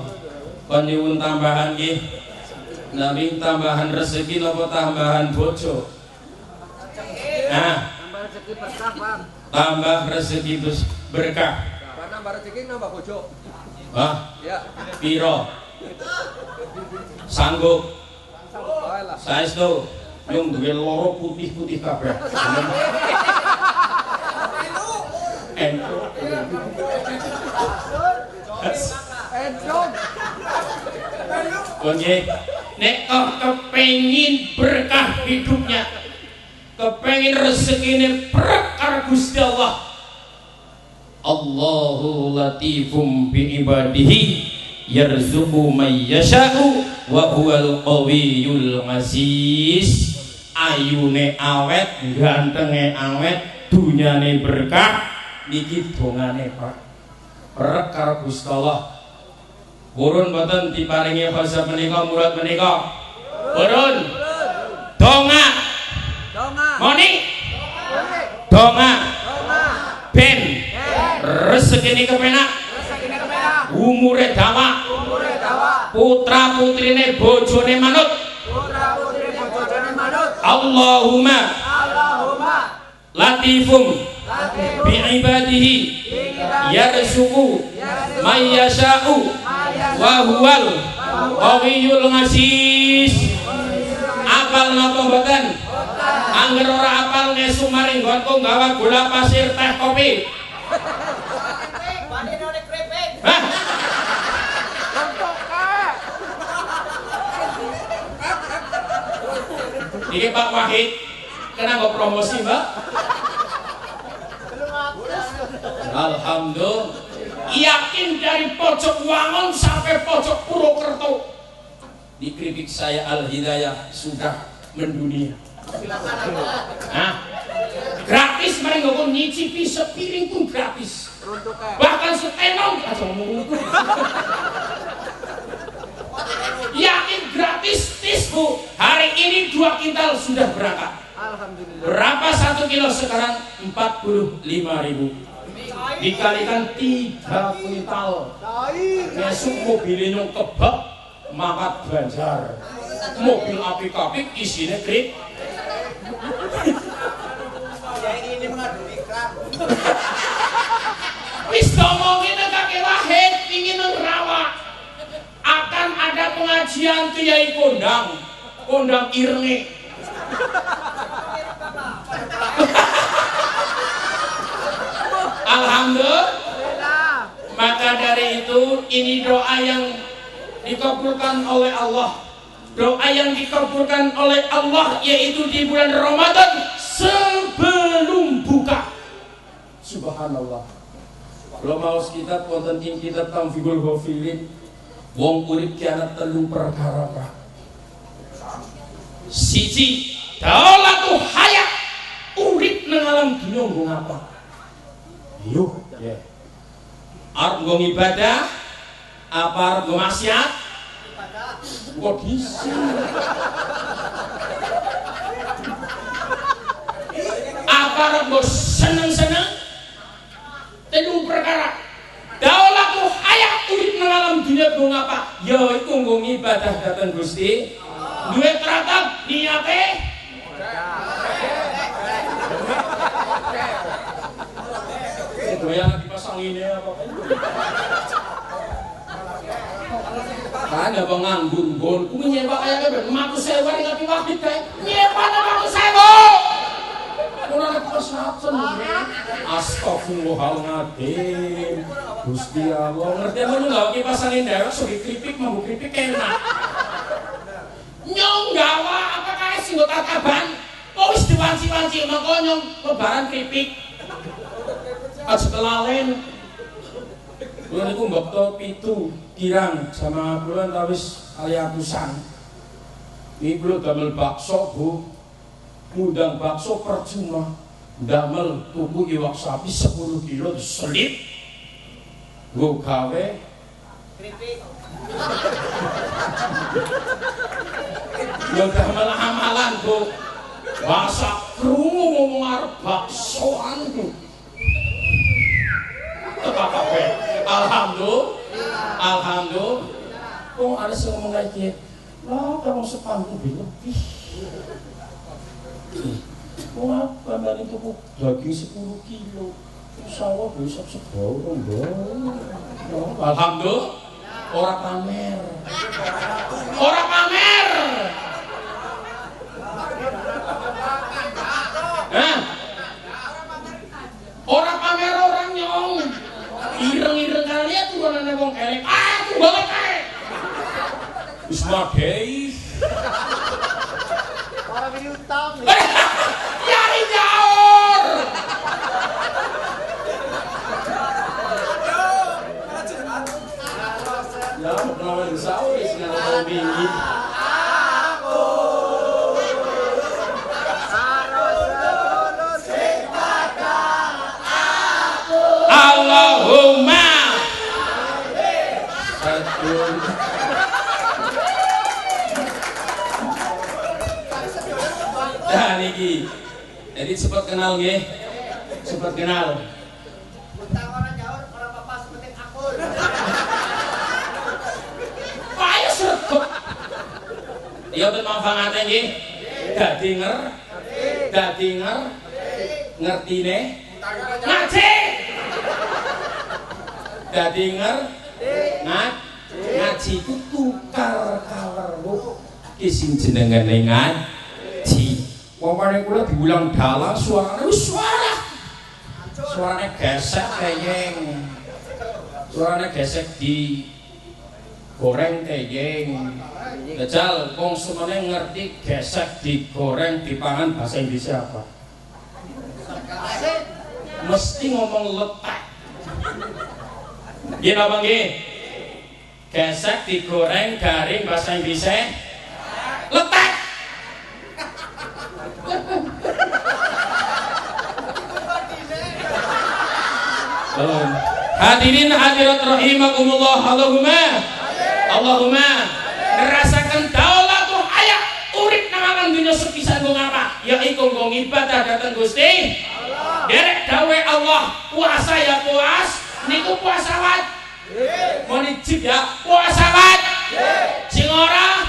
panyuwun tambahan nggih. Nami tambahan rezeki napa tambahan bojo? Nah, Tambah rezeki berkah, Bang. tambah rezeki berkah. Bang nambah rezeki nambah bojo. Wah, Ya. piro? Sanggup. Bae lah. Saestu yung duwe loro putih-putih kabeh. Entuk. Endong. Oke, nek kepengin berkah hidupnya, kepengin rezekine berkah Gusti Allah. Allahu latifum bi ibadihi yarzuqu may yasha'u wa huwal qawiyyul aziz. Ayune awet, gantenge awet, dunyane berkah, niki dongane Pak. Berkah Gusti Allah. Burun boten diparingi khasa menika murad menika. Burun. Donga. Donga. Moni. Donga. Donga. Ben. Rezekine kepenak. Rezekine kepenak. Umure dawa. Umure dawa. Putra putrine bojone manut. Putra putri bojone manut. Allahumma Allahumma latifum latifum bi ibadihi yarzuqu may yasha'u wa huwal qawiyyul aziz. Apal napa mboten? Angger ora apal ngesu maring nggonku gawa gula pasir teh kopi. Hah? Ini Pak Wahid kena nggak promosi Mbak? Alhamdulillah. Yakin dari pojok Wangon sampai pojok Purwokerto di keripik saya Al Hidayah sudah mendunia. Nah, gratis mereka ngomong nyicipi sepiring pun gratis. Bahkan setenong aja ngomong. Yakin gratis tisbu. Hari ini 2 kintal sudah berangkat. Alhamdulillah. Berapa 1 kilo sekarang? 45.000. Dikalikan 3 kuintal. Besok mobilnya kebak mangkat Banjar. Mobil apik-apik isinya krip. Ini mengadu iklan. Wis ngomongin kakek Wahid ingin ngerawak. Akan ada pengajian Kiai Kondang Irnge. Alhamdulillah. Maka dari itu ini doa yang dikabulkan oleh Allah. Doa yang dikabulkan oleh Allah yaitu di bulan Ramadan sebelum buka. Subhanallah. Kalau mau kitab wonten ing kitab Tamfigul Ghafilin, wong urip ki ana 3 perkara, Pak. Siji, daulatu hayat, urip nang alam dunya nggo ngapa? Yo, ya. Arep nggo ibadah, apa arep nggo maksiat? Kok bisa? Apa arep nggo seneng-seneng? 3 perkara. Daulatu hayat, urip nang alam dunya nggo ngapa? Ya iku nggo ibadah dhateng Gusti. Duwe tratap niate doyan dipasang ini apa kan ya bang nganggur gon ku nyewa kaya kabeh maku sewa ning ati Wahid kae nyewa nang maku sewa ora nek kesaten astagfirullahaladzim Gusti Allah ngerti ngono lho ki pasangin dhewe sok kripik mambu kripik enak nyong gawa apa kae sing nggo tataban kok wis diwanci-wanci mengko nyong lebaran kripik aja kelalen kula niku mbekta 7 kirang sama kula wis kali atusan iki kula damel bakso Bu ngundang bakso percuma damel tuku iwak sapi 10 kilo selip nggo gawe kripik Ya udah malah amalan Bu. Masa krungu ngomong arep baksoan. Apa-apa. Alhamdulillah. Kok ada sing ngomong kayak gitu. Lah kalau sepangku lebih. Wah, kemarin tuku daging 10 kilo. Insyaallah besok sebau rombong. Alhamdulillah. Ora pamer. Ora pamer orang nyong. Ireng-ireng kalian turunane wong elek. Aku banget kae. Wis madhei. Para piutang. Yari nyaur. Ya, mau saur wis nang bingi. Allahumma nah niki jadi sempat kenal nggih sempat kenal Utang orang nyaur, orang papa seperti akur. ayo serkut iya betul manfaatnya nggih dadi ngerti nih ngaji dadi ngaji itu tukar kawermu ki sing jenengane ngaji wong-wong kula diulang dalang suarane wis suarane gesek kayeng suarane gesek di goreng kayeng jajal wong semuanya ngerti gesek digoreng dipangan bahasa Indonesia apa mesti ngomong letak gini apa gini gesek digoreng garing bahasa Indonesia letak hadirin hadirat rahimakumullah Allahumma ngerasakan daulatul hayat urip nang alam dunya sepisan nggo ngapa ya iku nggo ibadah dhateng Gusti derek dawe Allah puasa ya puas niku puasa wat mau dicip ya puasa wat sing ora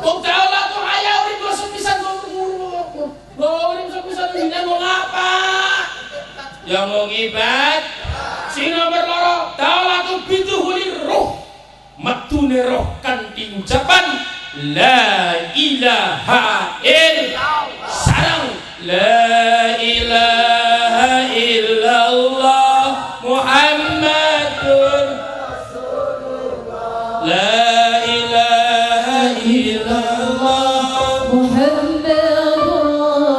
wong daulatul hayat urip sepisan urip sepisan dunya nggo ngapa ya nggo ngibad sing nomor loro daulatul biduhuli ruh metune roh kanthi ucapan la ilaha illallah sareng la ilaha illallah Muhammadur Rasulullah la ilaha illallah Muhammadur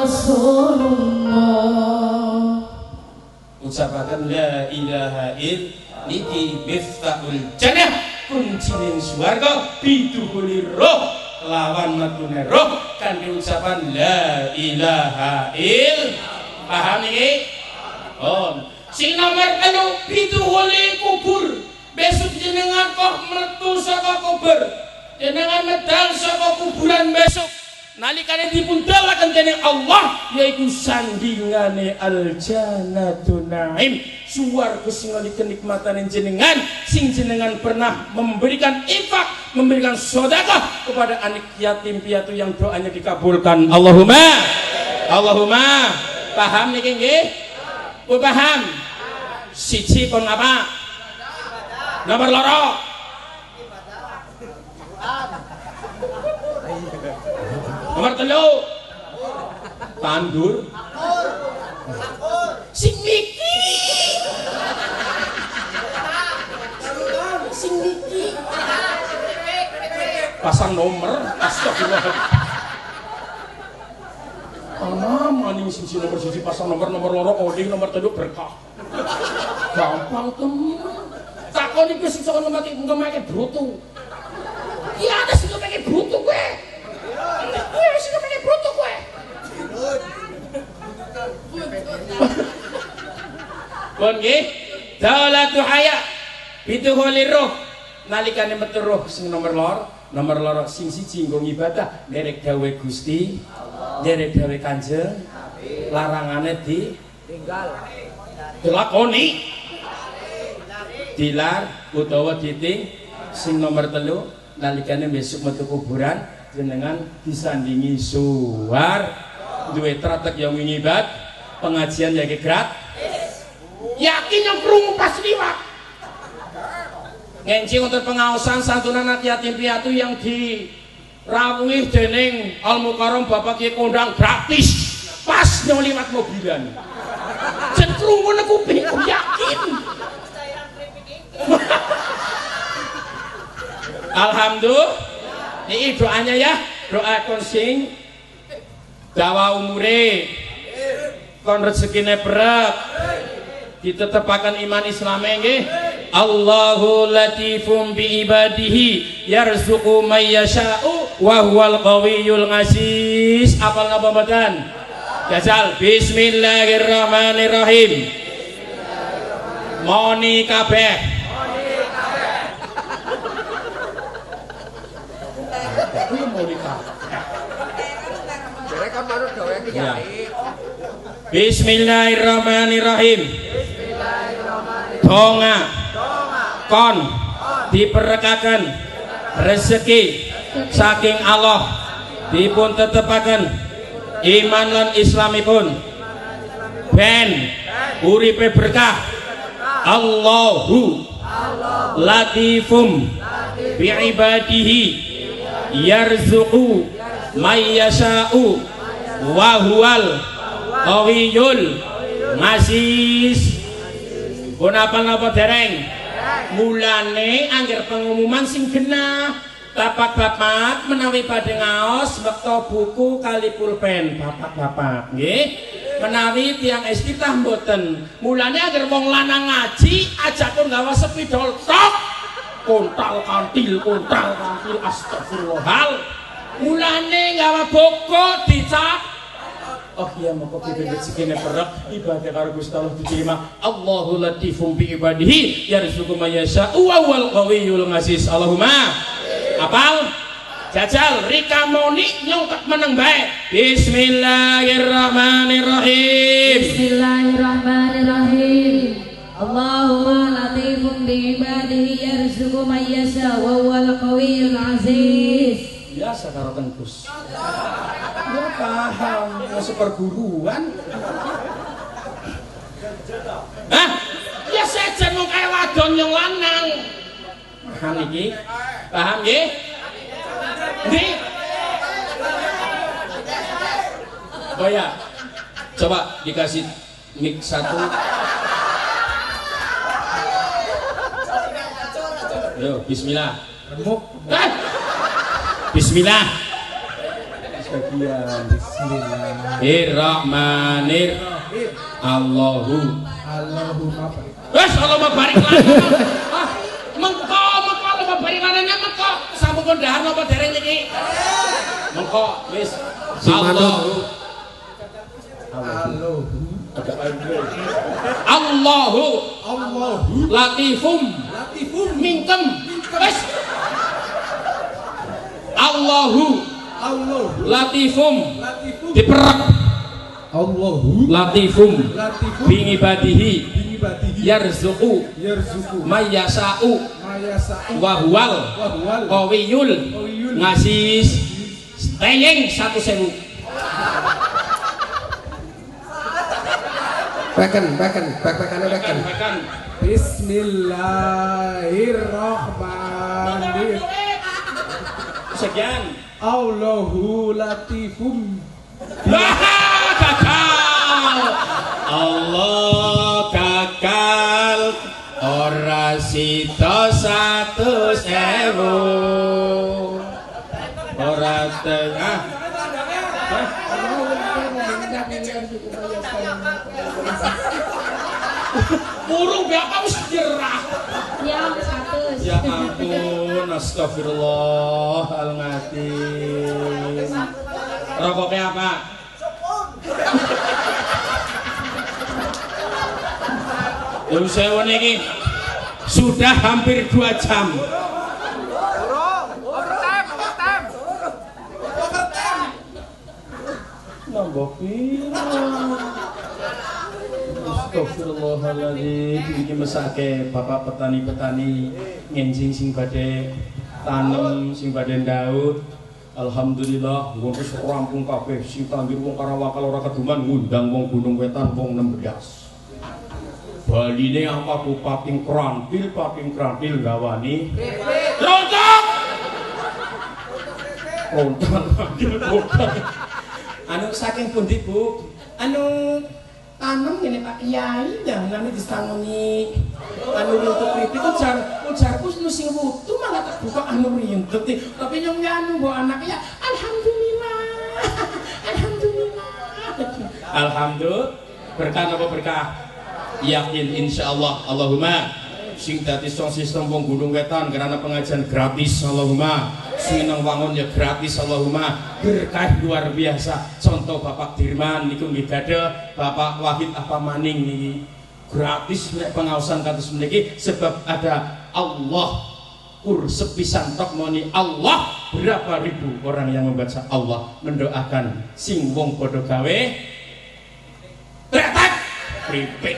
Rasulullah ucapaken la ilaha illallah niki miftahul jannah kuncining swarga biduhuli roh lawan metune roh kanthi ucapan la ilaha illallah paham iki sing nomor 3 biduhuli kubur besok jenengan kok metu saka kubur jenengan medal saka kuburan besok nalikane dipundhalaken dening Allah yaiku sandingane al jannatun naim swarga sing kenikmatan jenengan sing jenengan pernah memberikan infak memberikan sedekah kepada anak yatim piatu yang doanya dikabulkan Allahumma paham niki nggih paham siji kon apa nomor loro nomor 3 tandur sing miki pasang nomor astagfirullah maning sing nomor 1 pasang nomor 2 oding nomor 3 berkah gampang temen takon iki sing sok ngemake brutu iya ada sing ngemake brutu kowe iya sing ngemake brutu kowe kon nggih daulatul haya bituhuli ruh nalikane metu roh sing nomor loro sing siji nggo ibadah nderek dawuh Gusti nderek dawuh Kanjeng larangane ditinggal dilakoni dilar utawa diting sing nomor 3 nalikane besok metu kuburan jenengan disandingi suwar duwe tratek yang ngibat pengajian ya gratis yakin yang krungu pas liwat ngenci untuk pengawasan santunan anak yatim piatu yang dirawuhi dening Al Mukarram Bapak Kiai Kondang gratis pas yang liwat mobilan cenderung ngono kuping yakin alhamdulillah ini doanya ya doa konsing dawa umure kon rezekine brek ditetepaken iman Islame nggih Allahu latifum bi ibadihi yarzuqu may yasha'u wa huwal qawiyyul aziz apal napa mboten jajal bismillahirrahmanirrahim moni kabeh Bismillahirrahmanirrahim. Donga kon diperekaken rezeki saking Allah dipun tetepaken iman lan islamipun ben uripe berkah Allahu latifum bi ibadihi yarzuqu may yasha'u wa huwal qawiyyul aziz. Pun apa-apa dereng mulane angger pengumuman sing genah bapak-bapak menawi badhe ngaos wektu buku kali pulpen bapak-bapak nggih menawi tiyang istitah mboten mulane angger wong lanang ngaji aja pun gawa sepidol tok kontal kantil astagfirullahal mulane gawa boko dicap oh iya moko pipit sikine perek ibadah karo Gusti Allah diterima Allahu latifum bi ibadihi yarzuqu may yasha'u wa huwal qawiyyul aziz. Allahumma apal jajal rika moni nyongkak meneng bae bismillahirrahmanirrahim Bismillahirrahmanirrahim Allahumma latifum bi ibadihi yarzuqu may yasha wa huwal qawiyyul aziz. Biasa karo Gus. Ya paham, masuk perguruan. Hah? Ya sejen mau kayak wadon yang lanang. Paham iki? Paham nggih? Nggih. Oh ya. Coba dikasih mic 1. Yo, bismillah. Remuk. Bismillah. Bismillahirrahmanirrahim. Allahumma barik lana. Mengko Allahumma barik lana mengko sampun kondhahar napa dereng niki? Mengko wis Allahu latifum mingkem wis Allahu latifum diperek Allahu latifum bi ibadihi yarzuqu may yasha'u wa huwal qawiyyul aziz. Teyeng 1.000. Beken. Bismillahirrahmanirrahim. Sekian. Allahu latifum. Gagal. Allah gagal. Ora sida 100.000. Ora tengah. Burung bapak wis jerah. Ya 100. Ya ampun, astagfirullahaladzim. Rokoknya apa? Yang saya ini sudah hampir 2 jam. mbok pira. Astagfirullahaladzim. Iki mesake bapak petani-petani ngenjing sing badhe tanem, sing badhe ndaut. Alhamdulillah wong wis rampung kabeh sing tanggir wong Karawakal ora keduman ngundang wong Gunung Wetan wong 16. Baline apa ku pating krantil gawani. Rontok. Rontok. Anu saking pundi, Bu? Anu tanem ngene Pak Kiai jangan disangoni anu untuk kritik ujarku nu sing wutu malah tak buka anu rintet tapi nyong anu mbok anak ya alhamdulillah alhamdulillah berkah apa berkah yakin insyaallah Allahumma sing dadi sound system wong Gunung Wetan karena pengajian gratis Allahumma sing nang Wangun ya gratis Allahumma berkah luar biasa contoh Bapak Dirman niku nggih gadah Bapak Wahid apa maning niki gratis nek pengaosan kados meniki sebab ada Allah sepisan tok moni Allah berapa ribu orang yang membaca Allah mendoakan sing wong padha gawe tretek kripik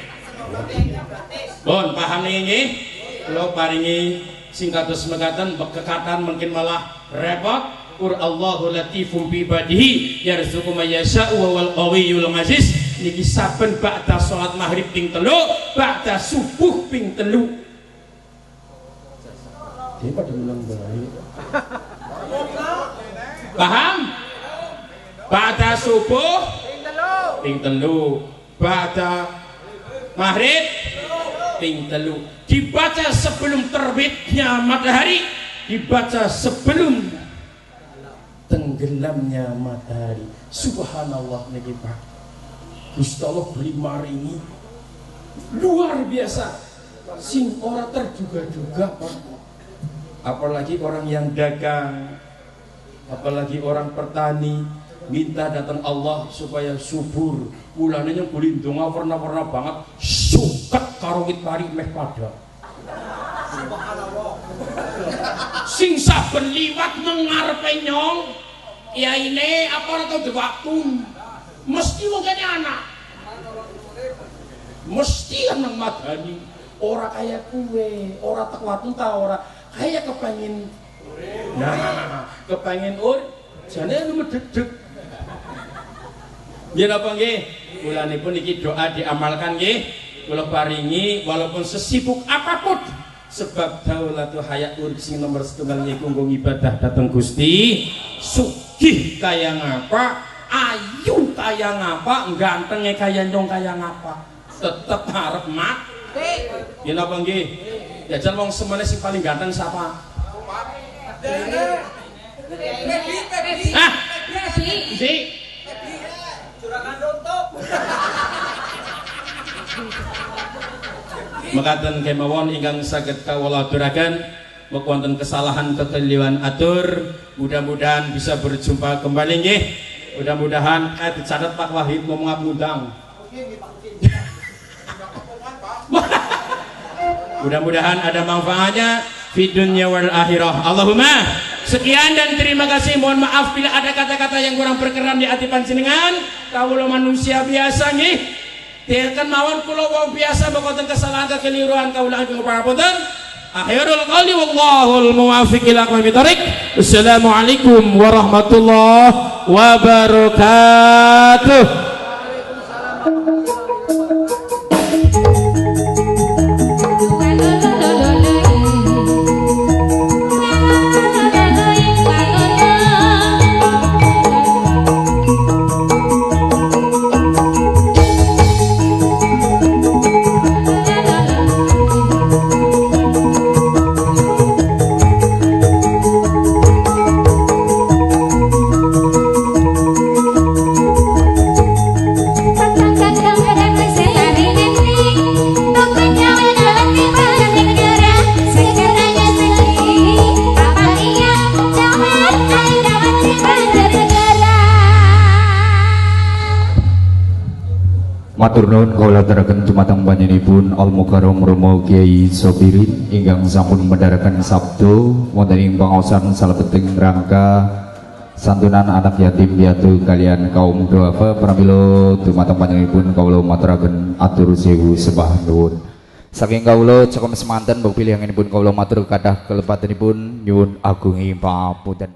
bon paham niki kula paringi sing kados mekaten kekatan mungkin malah repot Qur Allahu latifum bi ibadihi yarzuqu may yasha'u wa wal qawiyyul aziz niki saben ba'da salat maghrib ping 3 ba'da subuh ping 3 dia pada menang baik paham ba'da subuh ping 3 ba'da maghrib ping 3 dibaca sebelum terbitnya matahari dibaca sebelum tenggelamnya matahari subhanallah niki Pak Gusti Allah beli maringi luar biasa sing ora terduga-duga Pak apalagi orang yang dagang apalagi orang petani minta datang Allah supaya subur mulane yang kulit donga warna-warna banget suket karo wit pari meh padha sing saben liwat mengarepe nyong yaine apa ora tau diwaktu mesti wong kene anak mesti nang madani ora kaya kuwe ora tekwatu ta ora kaya kepengin nah kepengin jane medhedhek yen apa nggih kulanipun iki doa diamalkan nggih kula paringi walaupun sesibuk apapun sebab daulatu hayat urip sing nomor setunggal niku nggo ibadah dateng Gusti sugih kaya ngapa ayu kaya ngapa gantenge kaya nyong kaya ngapa tetep arep mati yen apa nggih jajal wong semene sing paling ganteng sapa Di Juragan tutup. mekaten kemawon ingkang saged kawula aturaken moko wonten kesalahan kekeliruan atur mudah-mudahan bisa berjumpa kembali nggih mudah-mudahan dicatat Pak Wahid ngomong ngundang mudah-mudahan ada manfaatnya di dunia wal akhirah Allahumma sekian dan terima kasih mohon maaf bila ada kata-kata yang kurang berkenan di hati panjenengan kawula manusia biasa nggih Tiakan mawon kula wong biasa boten kesalahan kekeliruan kawula ingkang parapunten. Akhirul qouli wallahul muwaffiq ila aqwamit thoriq. Assalamualaikum warahmatullahi wabarakatuh. Matur nuwun kawula aturaken dumateng panjenenganipun Al Mukarram Romo Kiai Sobirin ingkang sampun mendharaken sabdo wonten ing pangaosan salebeting rangka santunan anak yatim piatu kalian kaum duafa pramila dumateng panjenenganipun kawula maturaken atur sewu sembah nuwun. Saking kawula cekem semanten mbok pilihanipun kawula matur kathah kelepatanipun nyuwun agunging pamunten.